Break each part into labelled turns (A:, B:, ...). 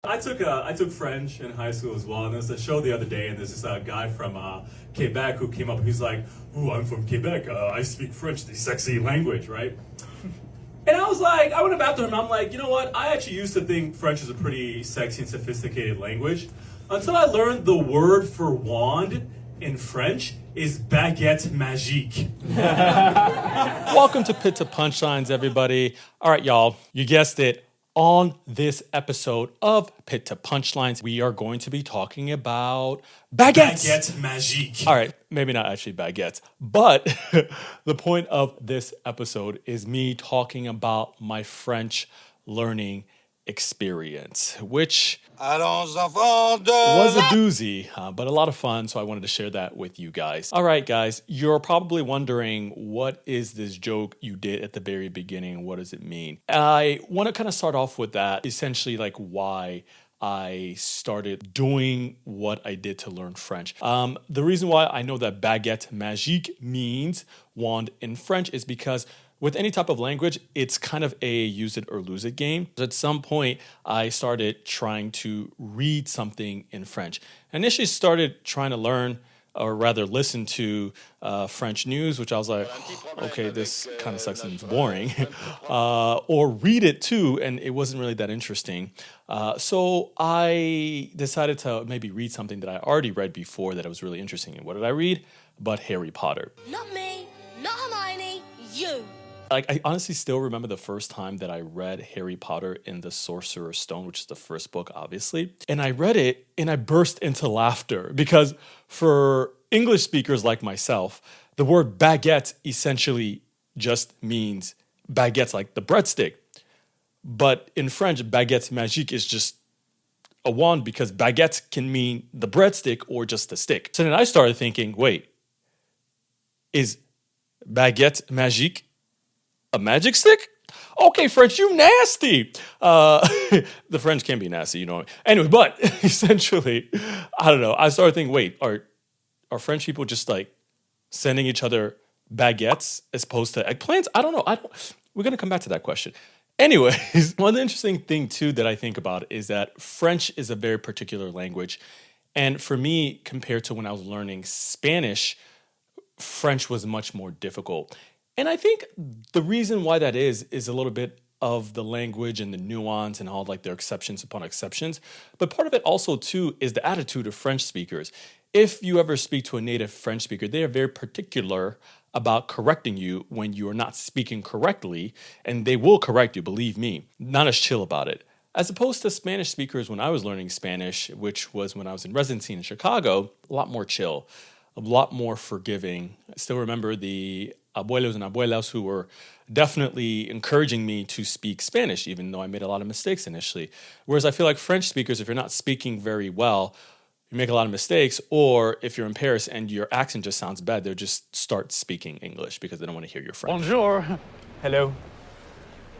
A: I took French in high school as well, and there was a show the other day, and there's this guy from Quebec who came up. He's like, "Ooh, I'm from Quebec. I speak French, the sexy language, right?" And I was like, I went back to him, and I'm like, you know what? I actually used to think French is a pretty sexy and sophisticated language until I learned the word for wand in French is Baguette Magique.
B: Welcome to Pit to Punchlines, everybody. All right, y'all, you guessed it. On this episode of Pit to Punchlines, we are going to be talking about baguettes.
A: Baguette Magique.
B: All right, maybe not actually baguettes, but the point of this episode is me talking about my French learning experience, which was a doozy, but a lot of fun, so I wanted to share that with you guys. All right, guys, you're probably wondering, what is this joke you did at the very beginning? What does it mean? I want to kind of start off with that, essentially like why I started doing what I did to learn French. The reason why I know that Baguette Magique means wand in French is because with any type of language, it's kind of a use it or lose it game. At some point, I started trying to read something in French. I initially started trying to learn, or rather listen to French news, which I was like, okay, this kind of sucks and it's boring. Or read it too, and it wasn't really that interesting. So I decided to maybe read something that I already read before that I was really interesting in. What did I read? But Harry Potter.
C: Not me, not Hermione, you.
B: Like, I honestly still remember the first time that I read Harry Potter and the Sorcerer's Stone, which is the first book, obviously. And I read it and I burst into laughter because for English speakers like myself, the word baguette essentially just means baguettes, like the breadstick. But in French, baguette magique is just a wand because baguette can mean the breadstick or just the stick. So then I started thinking, wait, is baguette magique a magic stick? Okay, French, you nasty. The French can be nasty, you know. Anyway, but essentially, I don't know. I started thinking, wait, are French people just like sending each other baguettes as opposed to eggplants? I don't know. We're going to come back to that question. Anyways, one of the interesting thing too that I think about is that French is a very particular language. And for me, compared to when I was learning Spanish, French was much more difficult. And I think the reason why that is a little bit of the language and the nuance and all like their exceptions upon exceptions. But part of it also too is the attitude of French speakers. If you ever speak to a native French speaker, they are very particular about correcting you when you are not speaking correctly. And they will correct you, believe me, not as chill about it. As opposed to Spanish speakers when I was learning Spanish, which was when I was in residency in Chicago, a lot more chill, a lot more forgiving. I still remember the abuelos and abuelas who were definitely encouraging me to speak Spanish, even though I made a lot of mistakes initially. Whereas I feel like French speakers, if you're not speaking very well, you make a lot of mistakes, or if you're in Paris and your accent just sounds bad, they'll just start speaking English because they don't want to hear your French.
D: Bonjour. Hello.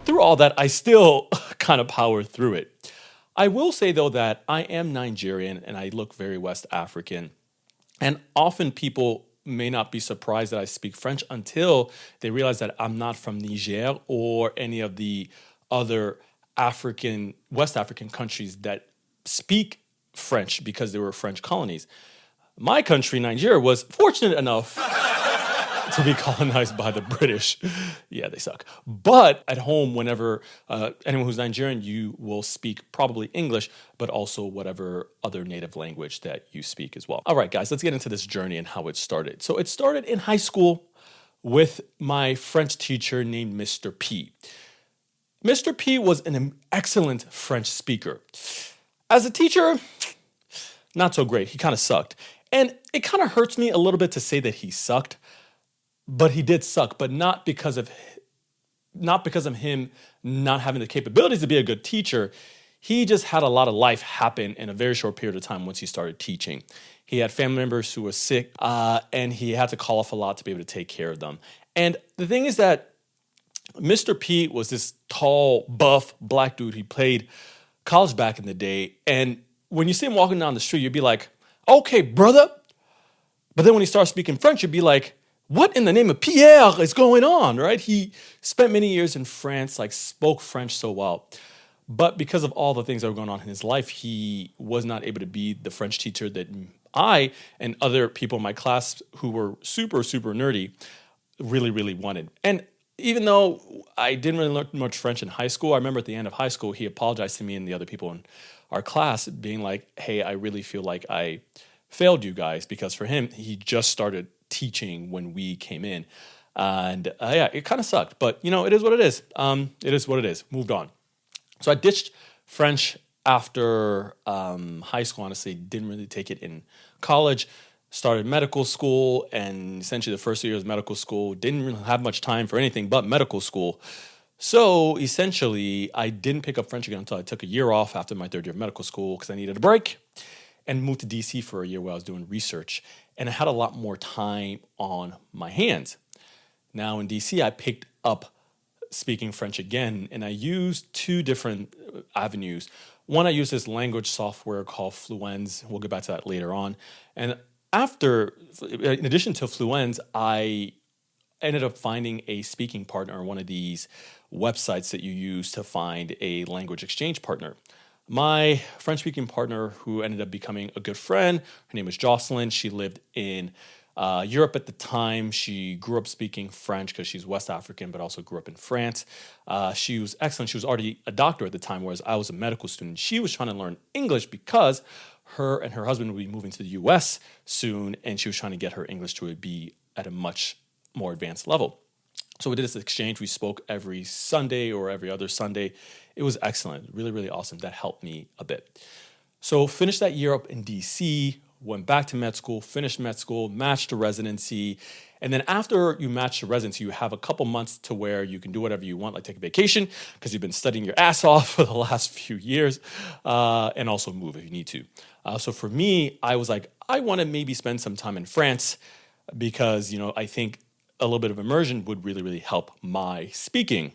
B: Through all that, I still kind of power through it. I will say, though, that I am Nigerian and I look very West African. And often people may not be surprised that I speak French until they realize that I'm not from Niger or any of the other West African countries that speak French because they were French colonies. My country, Nigeria, was fortunate enough to be colonized by the British. Yeah, they suck. But at home, whenever anyone who's Nigerian, you will speak probably English, but also whatever other native language that you speak as well. All right, guys, let's get into this journey and how it started. So it started in high school with my French teacher named Mr. P. Mr. P was an excellent French speaker. As a teacher, not so great. He kind of sucked. And it kind of hurts me a little bit to say that he sucked. But he did suck, but not because of him not having the capabilities to be a good teacher. He just had a lot of life happen in a very short period of time once he started teaching. He had family members who were sick, and he had to call off a lot to be able to take care of them. And the thing is that Mr. P was this tall, buff, black dude. He played college back in the day. And when you see him walking down the street, you'd be like, okay, brother. But then when he starts speaking French, you'd be like, what in the name of Pierre is going on, right? He spent many years in France, like spoke French so well. But because of all the things that were going on in his life, he was not able to be the French teacher that I and other people in my class who were super, super nerdy really, really wanted. And even though I didn't really learn much French in high school, I remember at the end of high school, he apologized to me and the other people in our class, being like, hey, I really feel like I failed you guys, because for him, he just started teaching when we came in. And yeah, it kind of sucked, but it is what it is. It is what it is. Moved on. So I ditched French after high school, honestly. Didn't really take it in college. Started medical school, and essentially the first year of medical school, didn't really have much time for anything but medical school. So essentially, I didn't pick up French again until I took a year off after my third year of medical school because I needed a break, and moved to DC for a year where I was doing research. And I had a lot more time on my hands. Now in DC, I picked up speaking French again, and I used two different avenues. One, I used this language software called Fluenz. We'll get back to that later on. And in addition to Fluenz, I ended up finding a speaking partner on one of these websites that you use to find a language exchange partner. My French-speaking partner, who ended up becoming a good friend, her name was Jocelyn. She lived in Europe at the time. She grew up speaking French because she's West African, but also grew up in France. She was excellent. She was already a doctor at the time, whereas I was a medical student. She was trying to learn English because her and her husband would be moving to the US soon, and she was trying to get her English to be at a much more advanced level. So we did this exchange. We spoke every Sunday or every other Sunday. It was excellent, really, really awesome. That helped me a bit. So finished that year up in DC, went back to med school, finished med school, matched to residency. And then after you match to residency, you have a couple months to where you can do whatever you want, like take a vacation because you've been studying your ass off for the last few years, and also move if you need to. So for me, I was like, I want to maybe spend some time in France because, I think a little bit of immersion would really, really help my speaking.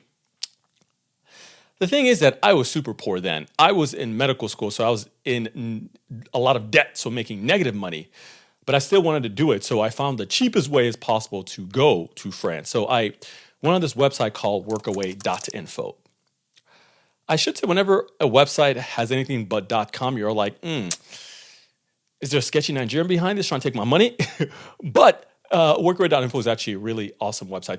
B: The thing is that I was super poor then. I was in medical school, so I was in a lot of debt, so making negative money. But I still wanted to do it, so I found the cheapest way as possible to go to France. So I went on this website called workaway.info. I should say whenever a website has anything but .com, you're like, is there a sketchy Nigerian behind this trying to take my money? But workaway.info is actually a really awesome website.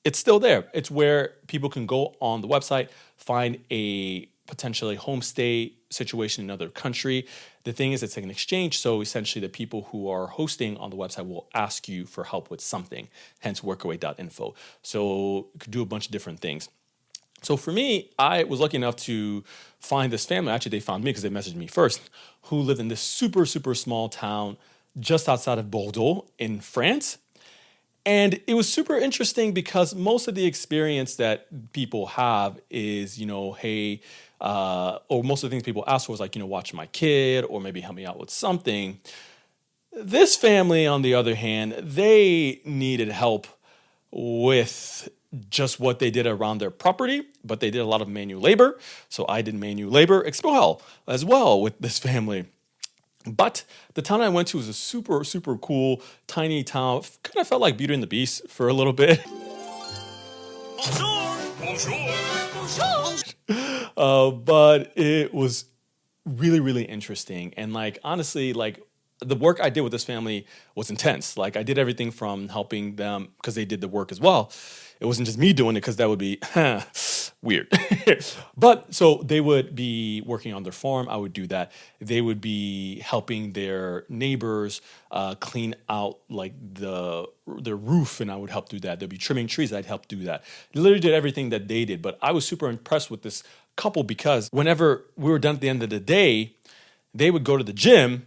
B: It's still there. It's where people can go on the website, find a potentially homestay situation in another country. The thing is, it's like an exchange. So essentially, the people who are hosting on the website will ask you for help with something, hence workaway.info. So you could do a bunch of different things. So for me, I was lucky enough to find this family. Actually, they found me because they messaged me first, who lived in this super, super small town just outside of Bordeaux in France. And it was super interesting because most of the experience that people have is, hey, or most of the things people ask for is like, watch my kid or maybe help me out with something. This family, on the other hand, they needed help with just what they did around their property, but they did a lot of manual labor. So I did manual labor as well with this family. But the town I went to was a super, super cool, tiny town. Kind of felt like Beauty and the Beast for a little bit. But it was really, really interesting. And honestly, the work I did with this family was intense. I did everything from helping them because they did the work as well. It wasn't just me doing it because that would be weird. But so they would be working on their farm. I would do that. They would be helping their neighbors clean out their roof, and I would help do that. They'd be trimming trees. I'd help do that. Literally did everything that they did. But I was super impressed with this couple because whenever we were done at the end of the day, they would go to the gym,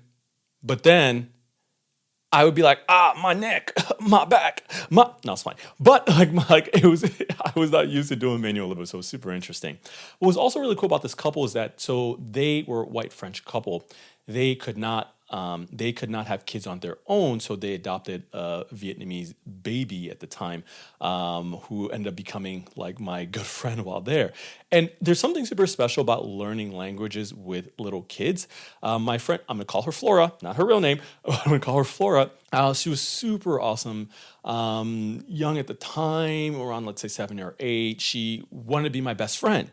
B: but then I would be like, my neck, my back, no, it's fine. But it was, I was not used to doing manual labor, so it was super interesting. What was also really cool about this couple is that, so they were a white French couple. They could not have kids on their own, so they adopted a Vietnamese baby at the time, who ended up becoming my good friend while there. And there's something super special about learning languages with little kids. My friend, I'm gonna call her Flora, not her real name. I'm gonna call her Flora. She was super awesome, young at the time, around let's say 7 or 8. She wanted to be my best friend.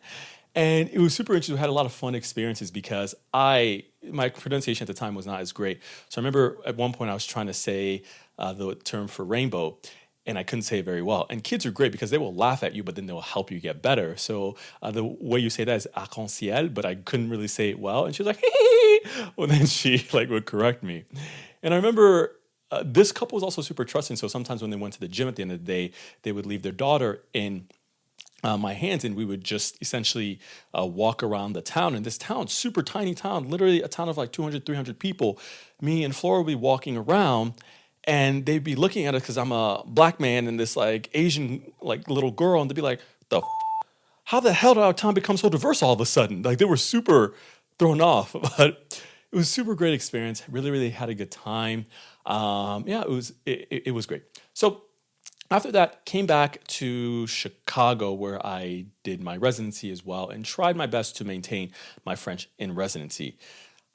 B: And it was super interesting. We had a lot of fun experiences because my pronunciation at the time was not as great. So I remember at one point I was trying to say the term for rainbow, and I couldn't say it very well. And kids are great because they will laugh at you, but then they'll help you get better. So the way you say that is arc-en-ciel, but I couldn't really say it well. And she was like, hey, well, then she would correct me. And I remember this couple was also super trusting. So sometimes when they went to the gym at the end of the day, they would leave their daughter in my hands, and we would just essentially walk around the town. And this town, super tiny town, literally a town of like 200, 300 people. Me and Flora would be walking around, and they'd be looking at us because I'm a black man and this like Asian like little girl, and they'd be like, how the hell did our town become so diverse all of a sudden? Like they were super thrown off, but it was a super great experience. Really, really had a good time. It was great. So after that, came back to Chicago where I did my residency as well and tried my best to maintain my French in residency.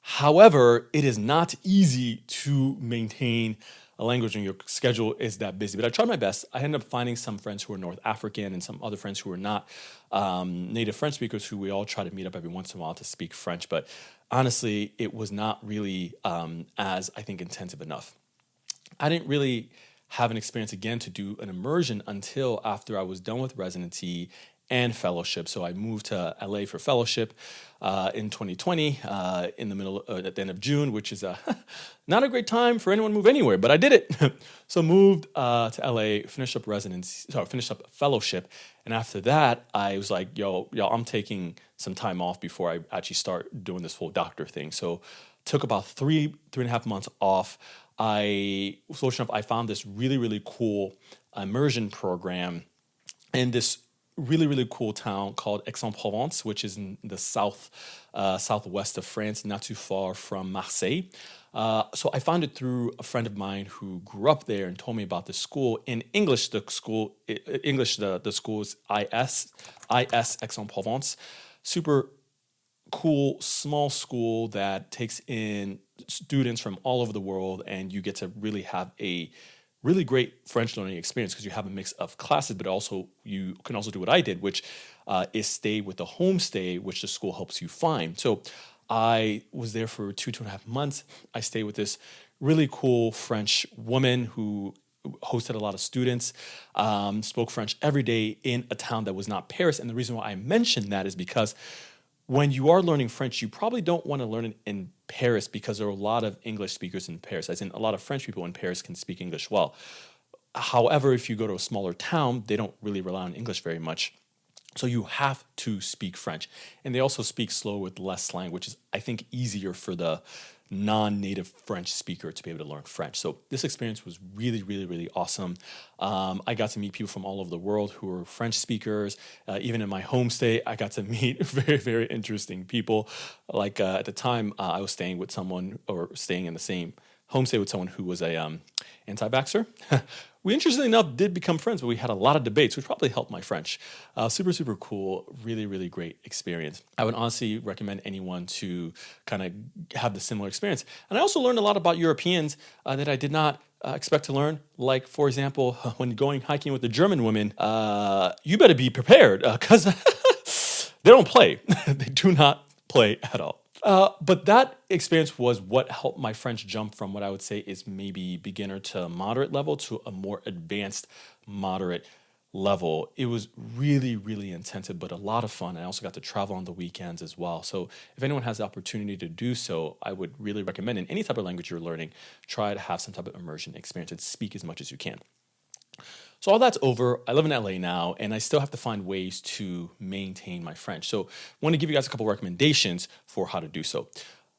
B: However, it is not easy to maintain a language when your schedule is that busy. But I tried my best. I ended up finding some friends who were North African and some other friends who were not native French speakers who we all try to meet up every once in a while to speak French. But honestly, it was not really as, I think, intensive enough. I didn't really have an experience again to do an immersion until after I was done with residency and fellowship. So I moved to LA for fellowship in 2020 in the middle at the end of June, which is not a great time for anyone to move anywhere, but I did it. So moved to LA, finished up fellowship, and after that I was like, yo, I'm taking some time off before I actually start doing this full doctor thing. So took about 3.5 months off. I was fortunate enough, I found this really, really cool immersion program in this really, really cool town called Aix-en-Provence, which is in the southwest of France, not too far from Marseille. So I found it through a friend of mine who grew up there and told me about the school. In English, the school is IS Aix-en-Provence. Super cool, small school that takes in students from all over the world, and you get to really have a really great French learning experience because you have a mix of classes, but also you can also do what I did, which is stay with the homestay, which the school helps you find. So I was there for 2.5 months. I stayed with this really cool French woman who hosted a lot of students, spoke French every day in a town that was not Paris. And the reason why I mentioned that is because when you are learning French, you probably don't want to learn it in Paris because there are a lot of English speakers in Paris, as in a lot of French people in Paris can speak English well. However, if you go to a smaller town, they don't really rely on English very much. So you have to speak French. And they also speak slow with less slang, which is, I think, easier for the non-native French speaker to be able to learn French. So this experience was really, really, really awesome. I got to meet people from all over the world who were French speakers. Even in my homestay, I got to meet very, very interesting people. Like at the time, I was staying in the same homestay with someone who was a anti-vaxxer. We, interestingly enough, did become friends, but we had a lot of debates, which probably helped my French. Super, super cool. Really, really great experience. I would honestly recommend anyone to kind of have the similar experience. And I also learned a lot about Europeans that I did not expect to learn. Like, for example, when going hiking with the German women, you better be prepared because they don't play. They do not play at all. But that experience was what helped my French jump from what I would say is maybe beginner to moderate level to a more advanced moderate level. It was really, really intensive, but a lot of fun. I also got to travel on the weekends as well. So if anyone has the opportunity to do so, I would really recommend in any type of language you're learning, try to have some type of immersion experience and speak as much as you can. So all that's over. I live in LA now, and I still have to find ways to maintain my French. So I want to give you guys a couple recommendations for how to do so.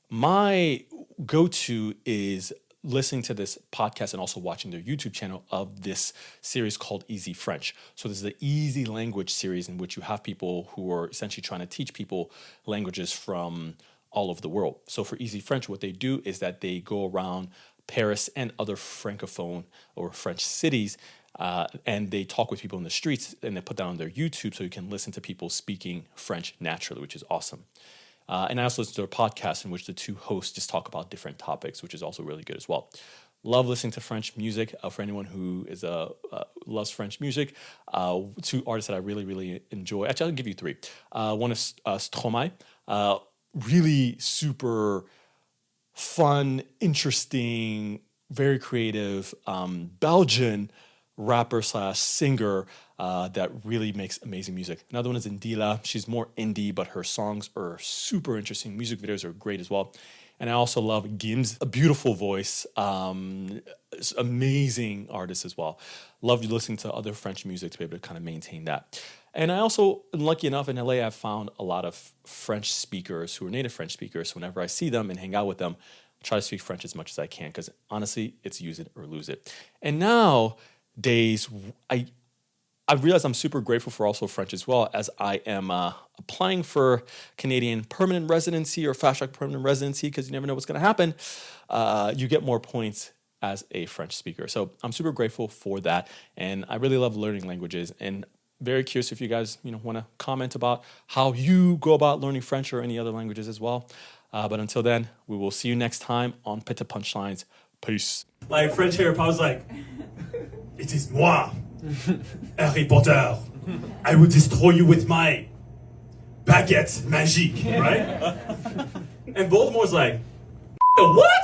B: My go-to is listening to this podcast and also watching their YouTube channel of this series called Easy French. So this is the Easy Language series in which you have people who are essentially trying to teach people languages from all over the world. So for Easy French, what they do is that they go around Paris and other Francophone or French cities and they talk with people in the streets and they put that on their YouTube so you can listen to people speaking French naturally, which is awesome. And I also listen to a podcast in which the two hosts just talk about different topics, which is also really good as well. Love listening to French music. For anyone who is loves French music, two artists that I really, really enjoy. Actually, I'll give you three. One is Stromae. Really super fun, interesting, very creative Belgian rapper slash singer that really makes amazing music. Another one is Indila. She's more indie, but her songs are super interesting. Music videos are great as well. And I also love Gims, a beautiful voice, amazing artist as well. Love listening to other French music to be able to kind of maintain that. And I also am lucky enough in LA, I've found a lot of French speakers who are native French speakers. So whenever I see them and hang out with them, I try to speak French as much as I can because honestly, it's use it or lose it. And nowadays, I realize I'm super grateful for also French as well, as I am applying for Canadian permanent residency or fast track permanent residency, because you never know what's going to happen. You get more points as a French speaker. So I'm super grateful for that. And I really love learning languages, and very curious if you guys want to comment about how you go about learning French or any other languages as well. But until then, we will see you next time on Pit to Punchlines. Peace.
A: Like French Harry Potter's like, it is moi, Harry Potter. I will destroy you with my Baguette Magique, right? And Voldemort's like, what?